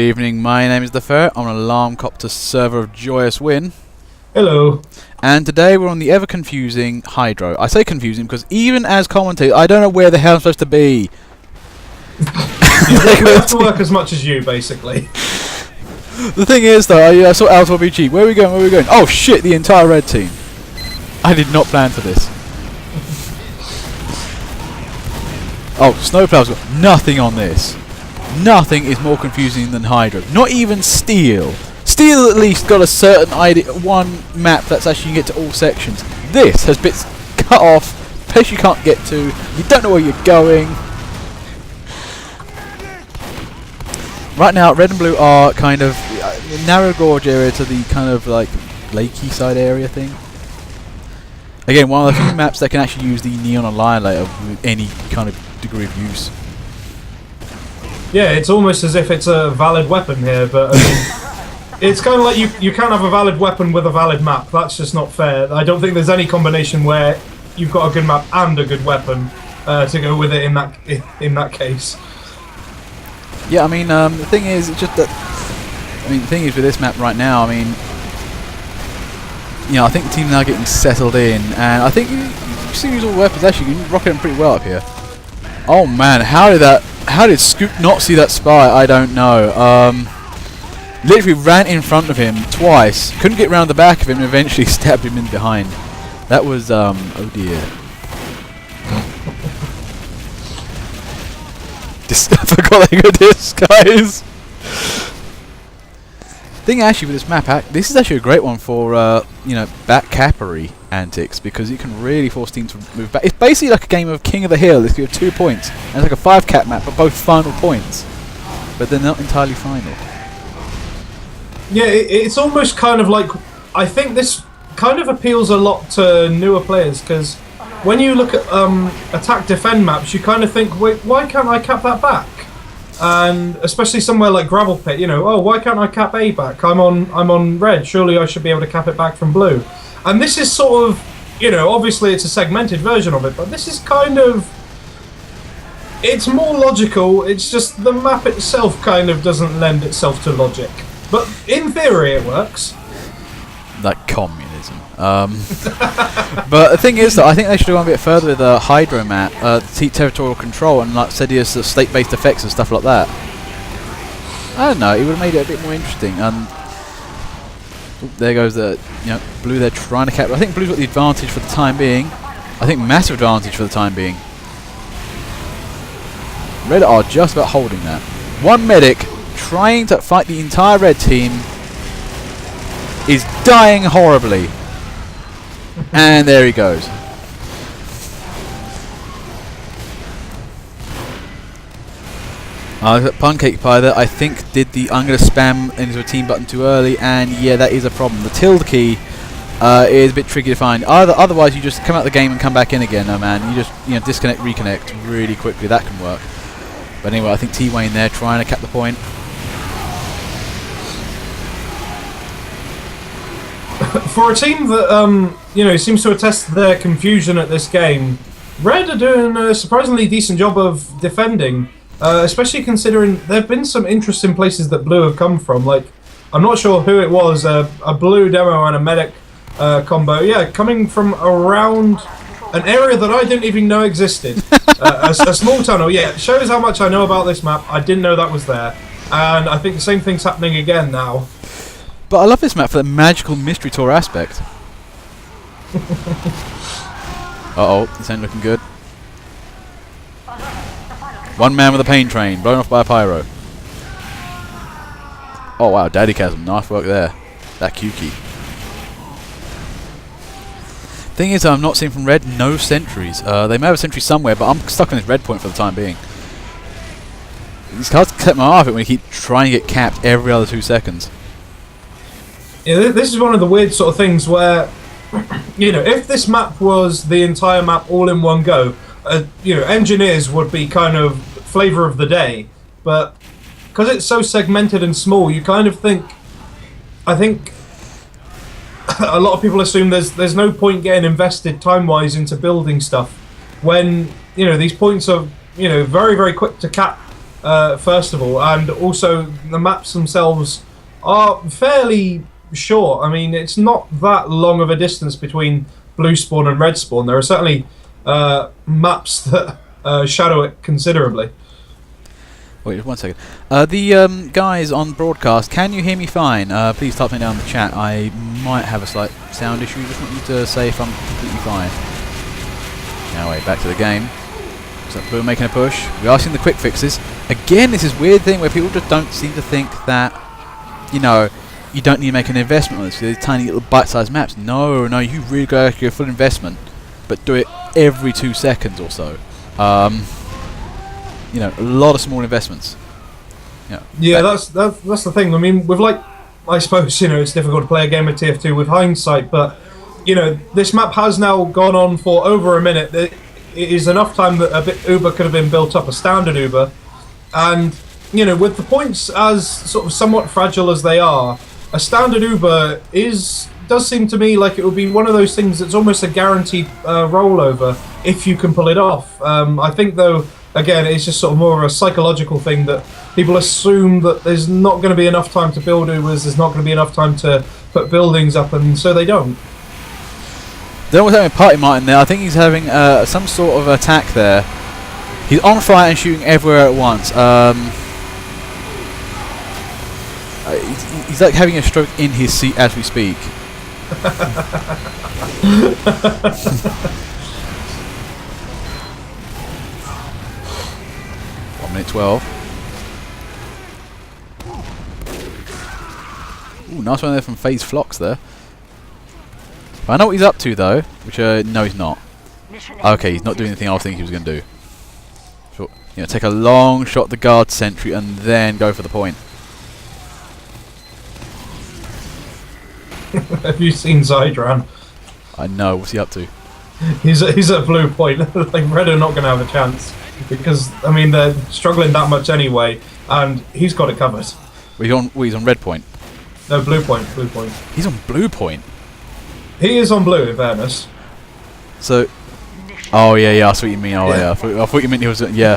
evening, my name is The Ferret. I'm an alarm copter server of Joyous Win. Hello. And today we're on the ever confusing Hydro. I say confusing because even as commentator, I don't know where the hell I'm supposed to be. We have to work as much as you, basically. The thing is though, I saw Alto be cheap. Where are we going? Where are we going? Oh shit, the entire red team. I did not plan for this. Oh, Snowplow's got nothing on this. Nothing is more confusing than Hydro. Not even Steel. Steel at least got a certain idea, one map that's actually you can get to all sections. This has bits cut off, place you can't get to, you don't know where you're going. Right now, red and blue are kind of narrow gorge area to the kind of like lakey side area thing. Again, one of the few maps that can actually use the neon annihilator with any kind of degree of use. Yeah, it's almost as if it's a valid weapon here, but I mean, it's kind of like you can't have a valid weapon with a valid map. That's just not fair. I don't think there's any combination where you've got a good map and a good weapon to go with it in that case. Yeah, I mean, the thing is, it's just that. I mean, the thing is with this map right now. I mean, you know, I think the team's now getting settled in, and I think you see use all weapons. Actually, you can rocket them pretty well up here. Oh man, how did Scoop not see that spy? I don't know. Literally ran in front of him twice, couldn't get round the back of him, and eventually stabbed him in behind. That was, oh dear. I forgot they could disguise. Thing actually with this map, this is actually a great one for, you know, backcappery antics, because you can really force teams to move back. It's basically like a game of King of the Hill. It's got 2 points, and it's like a 5-cap map, but both final points, but they're not entirely final. Yeah, it's almost kind of like, I think this kind of appeals a lot to newer players, because when you look at attack defend maps, you kind of think, wait, why can't I cap that back? And especially somewhere like Gravel Pit, you know, oh, why can't I cap A back? I'm on red. Surely I should be able to cap it back from blue. And this is sort of, you know, obviously it's a segmented version of it, but this is kind of, it's more logical. It's just the map itself kind of doesn't lend itself to logic. But in theory it works. Like communism. But the thing is that I think they should go a bit further with the Hydro map, territorial control, and like said, state-based effects and stuff like that. I don't know. It would have made it a bit more interesting. There goes the blue. They're trying to capture. I think blue's got the advantage for the time being. I think massive advantage for the time being. Red are just about holding that. One medic trying to fight the entire red team is dying horribly. And there he goes. Pancake Pie that I think did the I'm going to spam into a team button too early, and yeah, that is a problem. The tilde key is a bit tricky to find. Otherwise, you just come out of the game and come back in again. Oh man, you just disconnect, reconnect really quickly. That can work. But anyway, I think T-Wayne there trying to cap the point. For a team that seems to attest their confusion at this game, Red are doing a surprisingly decent job of defending, especially considering there have been some interesting places that Blue have come from. Like, I'm not sure who it was, a Blue demo and a medic combo. Yeah, coming from around an area that I didn't even know existed. A small tunnel. Yeah, it shows how much I know about this map. I didn't know that was there, and I think the same thing's happening again now. But I love this map for the magical mystery tour aspect. Uh-oh, this ain't looking good. One man with a pain train, blown off by a pyro. Oh wow, Daddy Chasm, nice work there. That Q key. Thing is, I'm not seeing from red no sentries. They may have a sentry somewhere, but I'm stuck on this red point for the time being. These cards set my off it when you keep trying to get capped every other 2 seconds. Yeah, this is one of the weird sort of things where, if this map was the entire map all in one go, engineers would be kind of flavour of the day. But because it's so segmented and small, you kind of think, I think a lot of people assume there's no point getting invested time-wise into building stuff when, these points are, very, very quick to cap first of all, and also the maps themselves are fairly short. I mean, it's not that long of a distance between blue spawn and red spawn. There are certainly maps that shadow it considerably. Wait, just 1 second. The guys on broadcast, can you hear me fine? Please type me down in the chat. I might have a slight sound issue. Just want you to say if I'm completely fine. Now wait, back to the game. So we're making a push. We are seeing the quick fixes. Again, this is weird thing where people just don't seem to think that, you know, you don't need to make an investment on this. These tiny little bite-sized maps. No, you really got to go full investment, but do it every 2 seconds or so. You know, a lot of small investments. Yeah, that's the thing. I mean, with I suppose, you know, it's difficult to play a game of TF2 with hindsight, but you know, this map has now gone on for over a minute. It is enough time that a bit Uber could have been built up, a standard Uber, and you know, with the points as sort of somewhat fragile as they are, a standard Uber does seem to me like it would be one of those things that's almost a guaranteed rollover if you can pull it off. I think though, again, it's just sort of more of a psychological thing that people assume that there's not going to be enough time to build Ubers, there's not going to be enough time to put buildings up, and so they don't. Don't was having a party Martin there. I think he's having some sort of attack there. He's on fire and shooting everywhere at once. He's like having a stroke in his seat as we speak. 1:12. Ooh, nice one there from FaZe Flocks there. I know what he's up to though, which no he's not. Okay, he's not doing anything I was thinking he was going to do. So, you know, take a long shot at the guard sentry and then go for the point. Have you seen Zydran? I know, what's he up to? He's at blue point. Like, red are not going to have a chance. Because, I mean, they're struggling that much anyway, and he's got it covered. Well, he's on red point. No, blue point. He's on blue point? He is on blue, in fairness. So, oh yeah, I see what you mean. Oh yeah, I thought you meant he was, yeah.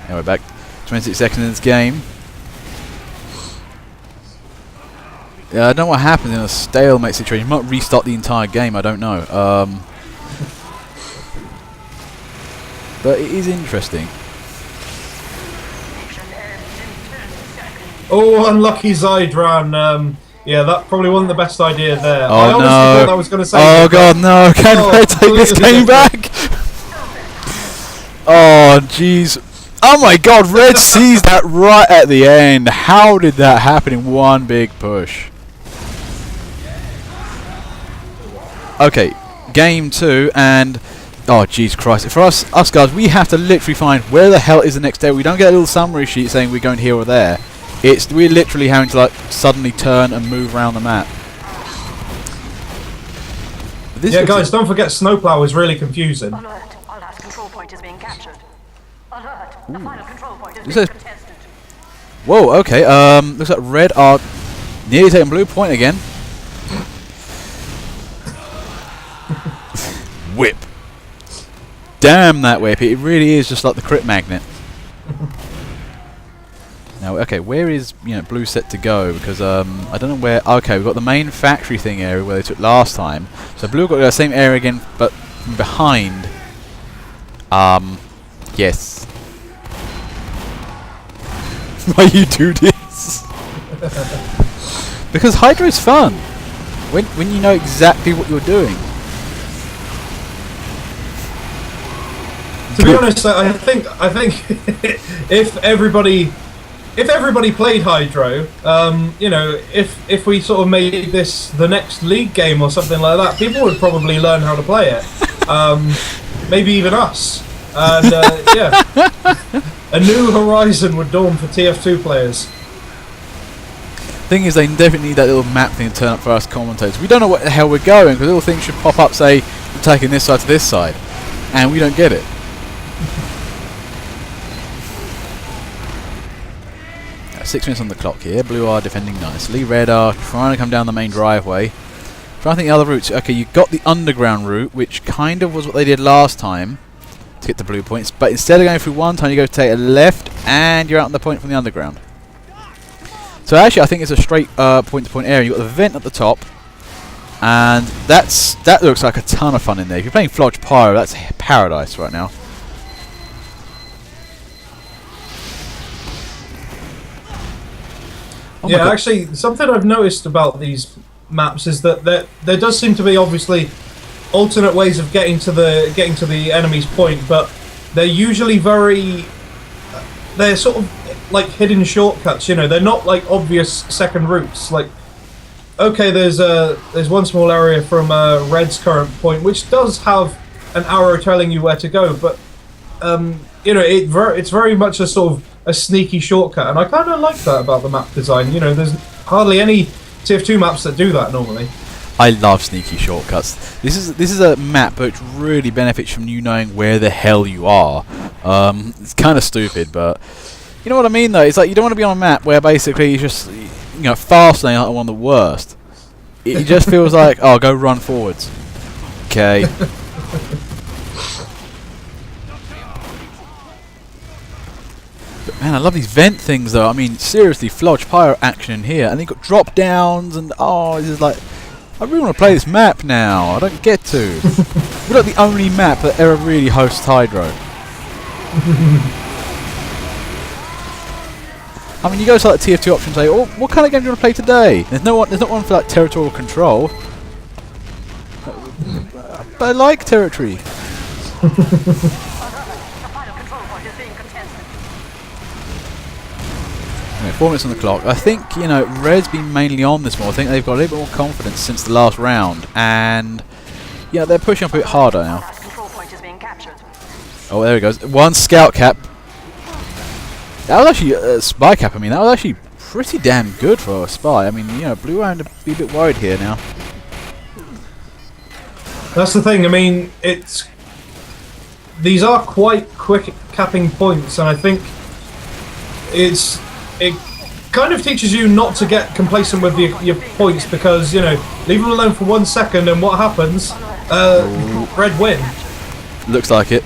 Anyway, back 26 seconds in this game. Yeah, I don't know what happens in a stalemate situation. You might restart the entire game, I don't know. But it is interesting. Oh, unlucky Zydran. Yeah, that probably wasn't the best idea there. Oh, I honestly thought I was going to say. Oh god, no! Can Red take this game back? Oh jeez! Oh my god! Red sees that right at the end. How did that happen in one big push? Okay, game 2, and oh jeez Christ! For us guys, we have to literally find where the hell is the next area. We don't get a little summary sheet saying we're going here or there. We're literally having to like suddenly turn and move around the map. Yeah, guys, don't forget Snowplow is really confusing. Alert! Our last control point is being captured. Alert! The final control point is This being is- contested. Whoa, okay, looks like red are nearly taking blue point again. Whip. Damn that whip, it really is just like the crit magnet. Now, okay, where is blue set to go? Because I don't know where. Okay, we've got the main factory thing area where they took last time. So blue got the same area again, but from behind. Yes. Why you do this? Because Hydra is fun. When you know exactly what you're doing. To be honest, I think if everybody played Hydro, you know, if we sort of made this the next league game or something like that, people would probably learn how to play it. Maybe even us. And yeah, a new horizon would dawn for TF2 players. Thing is, they definitely need that little map thing to turn up for us commentators. We don't know what the hell we're going because little things should pop up, say, we're taking this side to this side, and we don't get it. 6 minutes on the clock here. Blue are defending nicely. Red are trying to come down the main driveway. Trying to think the other routes. Okay, you got the underground route, which kind of was what they did last time. to get the blue points. But instead of going through one time, you go take a left, and you're out on the point from the underground. So actually, I think it's a straight point-to-point area. You've got the vent at the top, and that looks like a ton of fun in there. If you're playing Flodge Pyro, that's paradise right now. Oh yeah, actually, something I've noticed about these maps is that there does seem to be obviously alternate ways of getting to the enemy's point, but they're usually they're sort of like hidden shortcuts. You know, they're not like obvious second routes. Like, okay, there's one small area from Red's current point which does have an arrow telling you where to go, but you know, it's very much a sort of a sneaky shortcut, and I kind of like that about the map design. You know, there's hardly any TF2 maps that do that normally. I love sneaky shortcuts. This is a map which really benefits from you knowing where the hell you are. It's kind of stupid, but you know what I mean though. It's like you don't want to be on a map where basically you just, you know, fast lane like one of the worst. It just feels like, oh, go run forwards. Okay. But man, I love these vent things though. I mean, seriously, Flodge Pyro action in here, and then you've got drop downs, and oh, this is like, I really want to play this map now. I don't get to. We're like the only map that ever really hosts Hydro. I mean, you go to like the TF2 option and say, oh, what kind of game do you want to play today? There's not one for like territorial control. But I like territory. Anyway, 4 minutes on the clock. I think, you know, Red's been mainly on this more. I think they've got a little bit more confidence since the last round, and yeah, they're pushing up a bit harder now. Oh, there he goes. One scout cap. That was actually a spy cap. I mean, that was actually pretty damn good for a spy. I mean, you know, Blue are to be a bit worried here now. That's the thing. I mean, these are quite quick capping points, and I think it kind of teaches you not to get complacent with your points, because, you know, leave them alone for 1 second and what happens? Red win. Looks like it.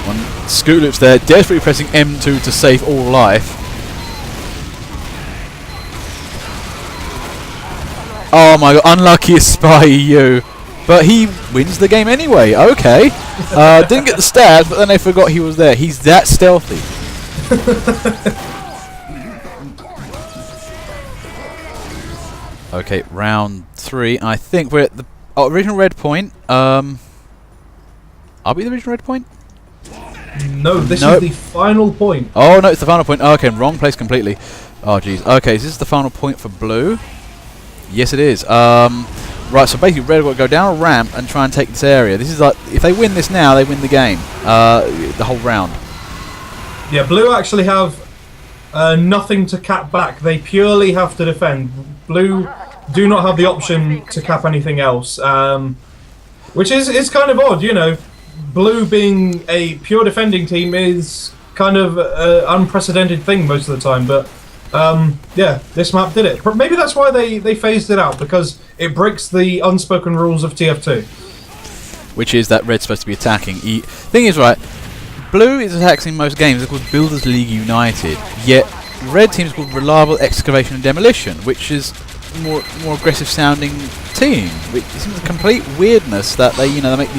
One Scoot Loops there, desperately pressing M2 to save all life. Oh my god, unluckiest spy EU. But he wins the game anyway, okay. Didn't get the stats, but then they forgot he was there. He's that stealthy. Okay, round 3. I think we're at the original red point. Are we the original red point? No, this is the final point. Oh no, it's the final point. Oh, okay, wrong place completely. Oh jeez. Okay, is this the final point for Blue? Yes, it is. Right, so basically Red will go down a ramp and try and take this area. This is like, if they win this now, they win the game. The whole round. Yeah, Blue actually have nothing to cap back. They purely have to defend. Blue do not have the option to cap anything else, which is kind of odd, you know. Blue being a pure defending team is kind of an unprecedented thing most of the time, but yeah, this map did it. Maybe that's why they phased it out, because it breaks the unspoken rules of TF2. Which is that Red's supposed to be attacking. Thing is, right, Blue is attacking most games. It's called Builders League United. Yet Red team is called Reliable Excavation and Demolition, which is more aggressive sounding team. Which seems a complete weirdness that they make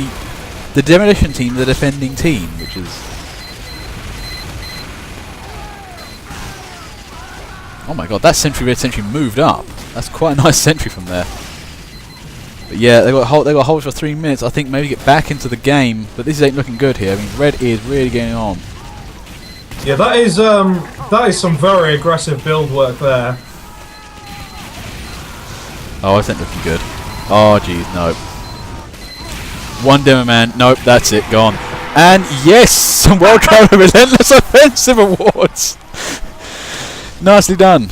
the demolition team the defending team, which is. Oh my god, that Red sentry moved up. That's quite a nice sentry from there. But yeah, they got holds for 3 minutes. I think maybe get back into the game, but this ain't looking good here. I mean, Red is really getting on. Yeah, that is some very aggressive build work there. Oh, I think looking good. Oh jeez, no. One demo man, nope, that's it, gone. And yes, some well-done Relentless Offensive awards. Nicely done.